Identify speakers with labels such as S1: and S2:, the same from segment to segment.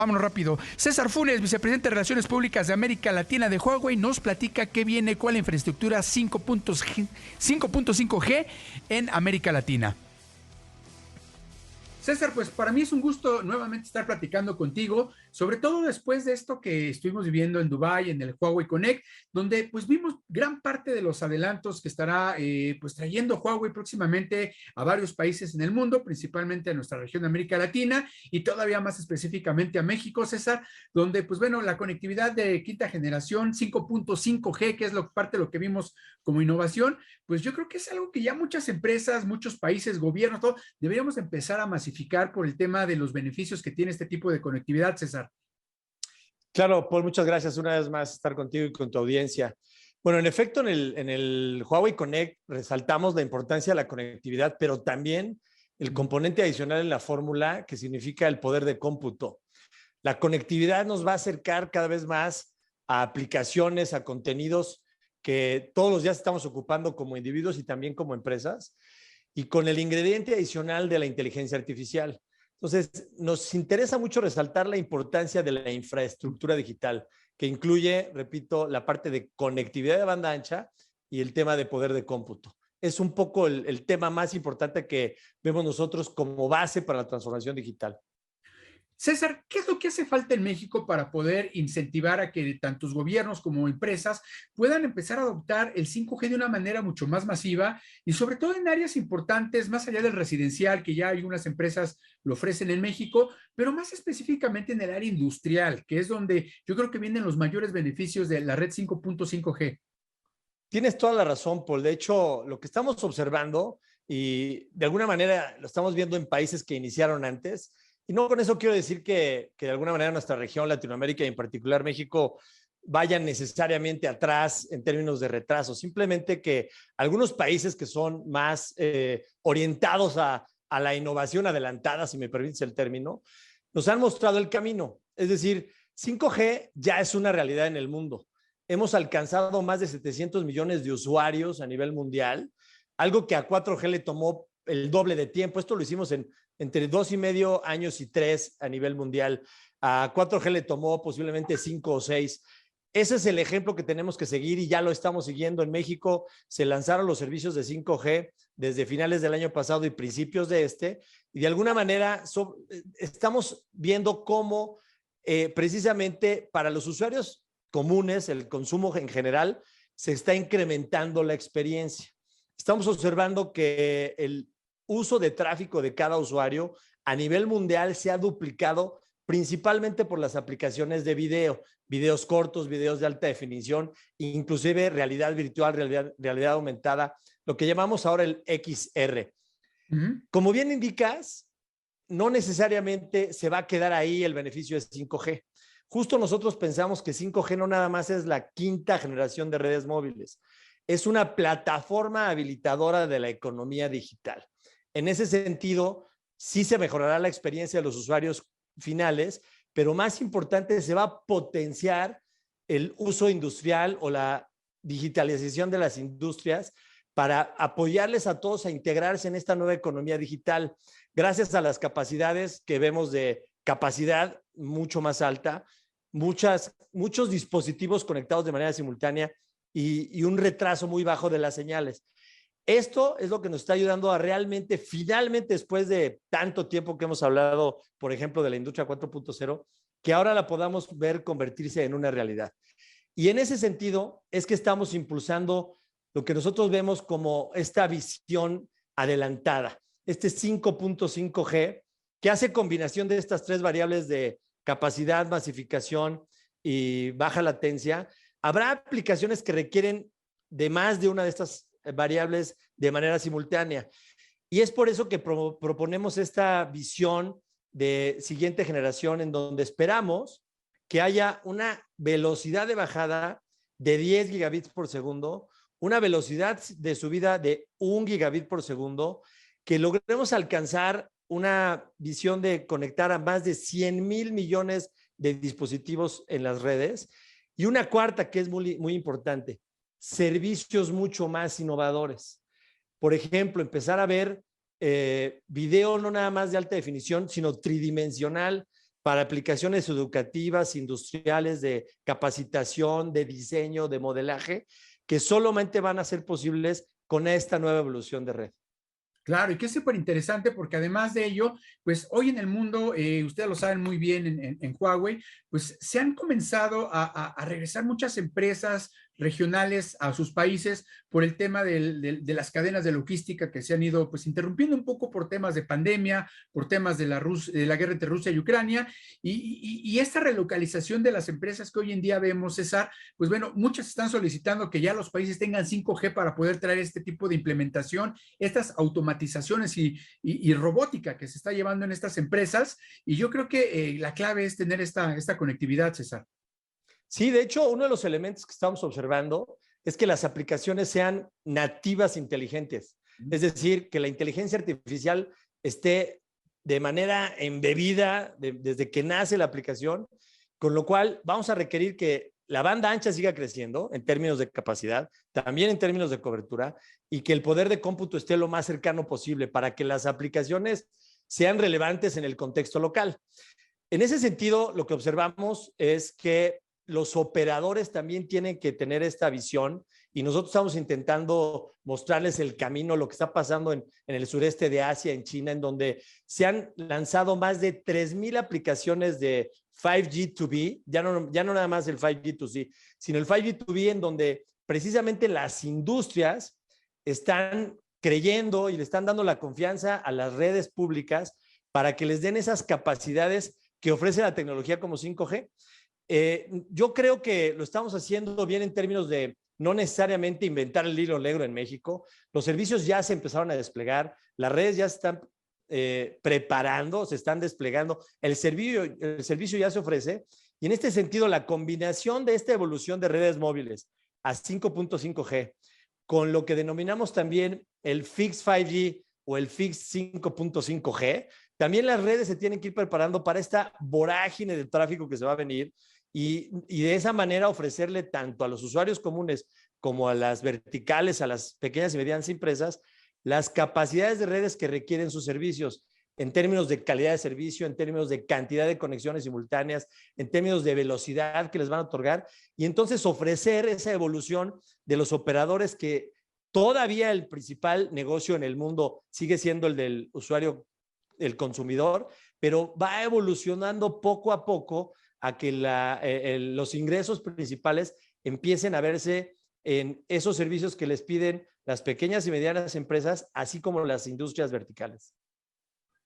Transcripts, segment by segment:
S1: Vámonos rápido. César Funes, vicepresidente de Relaciones Públicas de América Latina de Huawei, nos platica qué viene, cuál infraestructura 5.5G en América Latina. César, pues para mí es un gusto nuevamente estar platicando contigo, sobre todo después de esto que estuvimos viviendo en Dubái, en el Huawei Connect, donde pues vimos gran parte de los adelantos que estará pues trayendo Huawei próximamente a varios países en el mundo, principalmente a nuestra región de América Latina y todavía más específicamente a México, César, donde pues bueno, la conectividad de quinta generación 5.5G, que es parte de lo que vimos como innovación, pues yo creo que es algo que ya muchas empresas, muchos países, gobiernos, todo, deberíamos empezar a masificar por el tema de los beneficios que tiene este tipo de conectividad, César.
S2: Claro, Paul, muchas gracias una vez más estar contigo y con tu audiencia. Bueno, en efecto, en el Huawei Connect resaltamos la importancia de la conectividad, pero también el componente adicional en la fórmula que significa el poder de cómputo. La conectividad nos va a acercar cada vez más a aplicaciones, a contenidos que todos los días estamos ocupando como individuos y también como empresas, y con el ingrediente adicional de la inteligencia artificial. Entonces, nos interesa mucho resaltar la importancia de la infraestructura digital, que incluye, repito, la parte de conectividad de banda ancha y el tema de poder de cómputo. Es un poco el tema más importante que vemos nosotros como base para la transformación digital.
S1: César, ¿qué es lo que hace falta en México para poder incentivar a que tantos gobiernos como empresas puedan empezar a adoptar el 5G de una manera mucho más masiva y sobre todo en áreas importantes, más allá del residencial, que ya algunas empresas lo ofrecen en México, pero más específicamente en el área industrial, que es donde yo creo que vienen los mayores beneficios de la red 5.5G?
S2: Tienes toda la razón, Paul. De hecho, lo que estamos observando, y de alguna manera lo estamos viendo en países que iniciaron antes, y no con eso quiero decir que de alguna manera nuestra región, Latinoamérica y en particular México, vayan necesariamente atrás en términos de retraso. Simplemente que algunos países que son más orientados a la innovación adelantada, si me permites el término, nos han mostrado el camino. Es decir, 5G ya es una realidad en el mundo. Hemos alcanzado más de 700 millones de usuarios a nivel mundial, algo que a 4G le tomó el doble de tiempo. Esto lo hicimos entre 2,5 años y 3 a nivel mundial. A 4G le tomó posiblemente 5 o 6. Ese es el ejemplo que tenemos que seguir y ya lo estamos siguiendo en México. Se lanzaron los servicios de 5G desde finales del año pasado y principios de este. Y de alguna manera estamos viendo cómo precisamente para los usuarios comunes, el consumo en general, se está incrementando la experiencia. Estamos observando que el uso de tráfico de cada usuario a nivel mundial se ha duplicado principalmente por las aplicaciones de video, videos cortos, videos de alta definición, inclusive realidad virtual, realidad aumentada, lo que llamamos ahora el XR. Como bien indicas, no necesariamente se va a quedar ahí el beneficio de 5G. Justo nosotros pensamos que 5G no nada más es la quinta generación de redes móviles, es una plataforma habilitadora de la economía digital. En ese sentido, sí se mejorará la experiencia de los usuarios finales, pero más importante, se va a potenciar el uso industrial o la digitalización de las industrias para apoyarles a todos a integrarse en esta nueva economía digital, gracias a las capacidades que vemos de capacidad mucho más alta, muchos dispositivos conectados de manera simultánea y un retraso muy bajo de las señales. Esto es lo que nos está ayudando a realmente, finalmente, después de tanto tiempo que hemos hablado, por ejemplo, de la industria 4.0, que ahora la podamos ver convertirse en una realidad. Y en ese sentido es que estamos impulsando lo que nosotros vemos como esta visión adelantada, este 5.5G, que hace combinación de estas tres variables de capacidad, masificación y baja latencia. Habrá aplicaciones que requieren de más de una de estas variables de manera simultánea. Y es por eso que proponemos esta visión de siguiente generación en donde esperamos que haya una velocidad de bajada de 10 gigabits por segundo, una velocidad de subida de 1 gigabit por segundo, que logremos alcanzar una visión de conectar a más de 100,000 millones de dispositivos en las redes. Y una cuarta que es muy importante, servicios mucho más innovadores. Por ejemplo, empezar a ver video no nada más de alta definición, sino tridimensional, para aplicaciones educativas, industriales, de capacitación, de diseño, de modelaje, que solamente van a ser posibles con esta nueva evolución de red.
S1: Claro, y que es súper interesante porque además de ello, pues hoy en el mundo, ustedes lo saben muy bien en Huawei, pues se han comenzado a regresar muchas empresas regionales a sus países por el tema de las cadenas de logística que se han ido pues interrumpiendo un poco por temas de pandemia, por temas de la guerra entre Rusia y Ucrania, y esta relocalización de las empresas que hoy en día vemos, César, pues bueno, muchas están solicitando que ya los países tengan 5G para poder traer este tipo de implementación, estas automatizaciones y robótica que se está llevando en estas empresas, y yo creo que la clave es tener esta conectividad, César.
S2: Sí, de hecho, uno de los elementos que estamos observando es que las aplicaciones sean nativas inteligentes. Es decir, que la inteligencia artificial esté de manera embebida desde que nace la aplicación, con lo cual vamos a requerir que la banda ancha siga creciendo en términos de capacidad, también en términos de cobertura, y que el poder de cómputo esté lo más cercano posible para que las aplicaciones sean relevantes en el contexto local. En ese sentido, lo que observamos es que los operadores también tienen que tener esta visión y nosotros estamos intentando mostrarles el camino, lo que está pasando en el sureste de Asia, en China, en donde se han lanzado más de 3,000 aplicaciones de 5G2B, ya no nada más el 5G2C, sino el 5G2B, en donde precisamente las industrias están creyendo y le están dando la confianza a las redes públicas para que les den esas capacidades que ofrece la tecnología como 5G. Yo creo que lo estamos haciendo bien en términos de no necesariamente inventar el hilo negro en México. Los servicios ya se empezaron a desplegar, las redes ya se están preparando, se están desplegando, el servicio ya se ofrece, y en este sentido la combinación de esta evolución de redes móviles a 5.5G con lo que denominamos también el Fixed 5G o el Fixed 5.5G, también las redes se tienen que ir preparando para esta vorágine de tráfico que se va a venir y de esa manera ofrecerle tanto a los usuarios comunes como a las verticales, a las pequeñas y medianas empresas, las capacidades de redes que requieren sus servicios en términos de calidad de servicio, en términos de cantidad de conexiones simultáneas, en términos de velocidad que les van a otorgar, y entonces ofrecer esa evolución de los operadores que todavía el principal negocio en el mundo sigue siendo el del usuario, el consumidor, pero va evolucionando poco a poco a que los ingresos principales empiecen a verse en esos servicios que les piden las pequeñas y medianas empresas, así como las industrias verticales.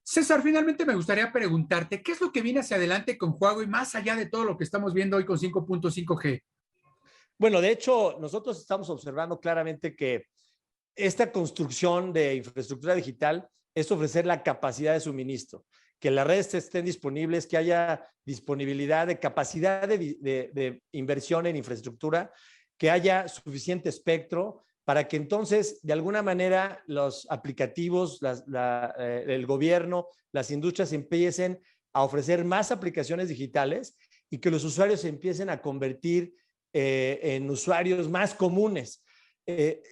S1: César, finalmente me gustaría preguntarte, ¿qué es lo que viene hacia adelante con Huawei más allá de todo lo que estamos viendo hoy con 5.5G?
S2: Bueno, de hecho, nosotros estamos observando claramente que esta construcción de infraestructura digital es ofrecer la capacidad de suministro, que las redes estén disponibles, que haya disponibilidad de capacidad de inversión en infraestructura, que haya suficiente espectro para que entonces, de alguna manera, los aplicativos, el gobierno, las industrias empiecen a ofrecer más aplicaciones digitales y que los usuarios se empiecen a convertir en usuarios más comunes.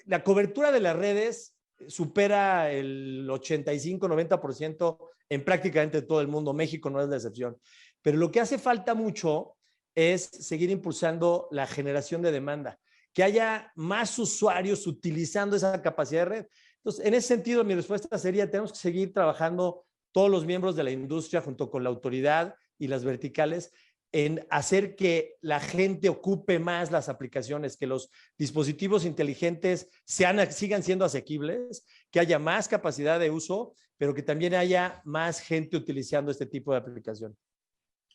S2: La cobertura de las redes supera el 85-90% en prácticamente todo el mundo. México no es la excepción. Pero lo que hace falta mucho es seguir impulsando la generación de demanda, que haya más usuarios utilizando esa capacidad de red. Entonces, en ese sentido, mi respuesta sería, tenemos que seguir trabajando todos los miembros de la industria junto con la autoridad y las verticales en hacer que la gente ocupe más las aplicaciones, que los dispositivos inteligentes sigan siendo asequibles, que haya más capacidad de uso, pero que también haya más gente utilizando este tipo de aplicación.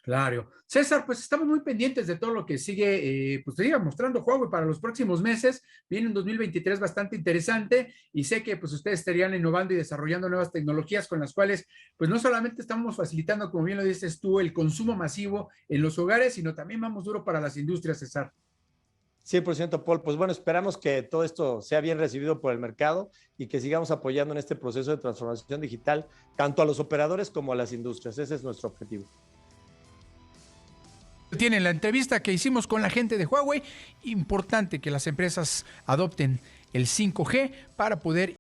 S1: Claro. César, pues estamos muy pendientes de todo lo que sigue, pues te siga mostrando Huawei para los próximos meses. Viene un 2023 bastante interesante y sé que pues ustedes estarían innovando y desarrollando nuevas tecnologías con las cuales pues no solamente estamos facilitando, como bien lo dices tú, el consumo masivo en los hogares, sino también vamos duro para las industrias, César.
S2: 100%, Paul. Pues bueno, esperamos que todo esto sea bien recibido por el mercado y que sigamos apoyando en este proceso de transformación digital, tanto a los operadores como a las industrias. Ese es nuestro objetivo.
S1: Tienen la entrevista que hicimos con la gente de Huawei. Importante que las empresas adopten el 5G para poder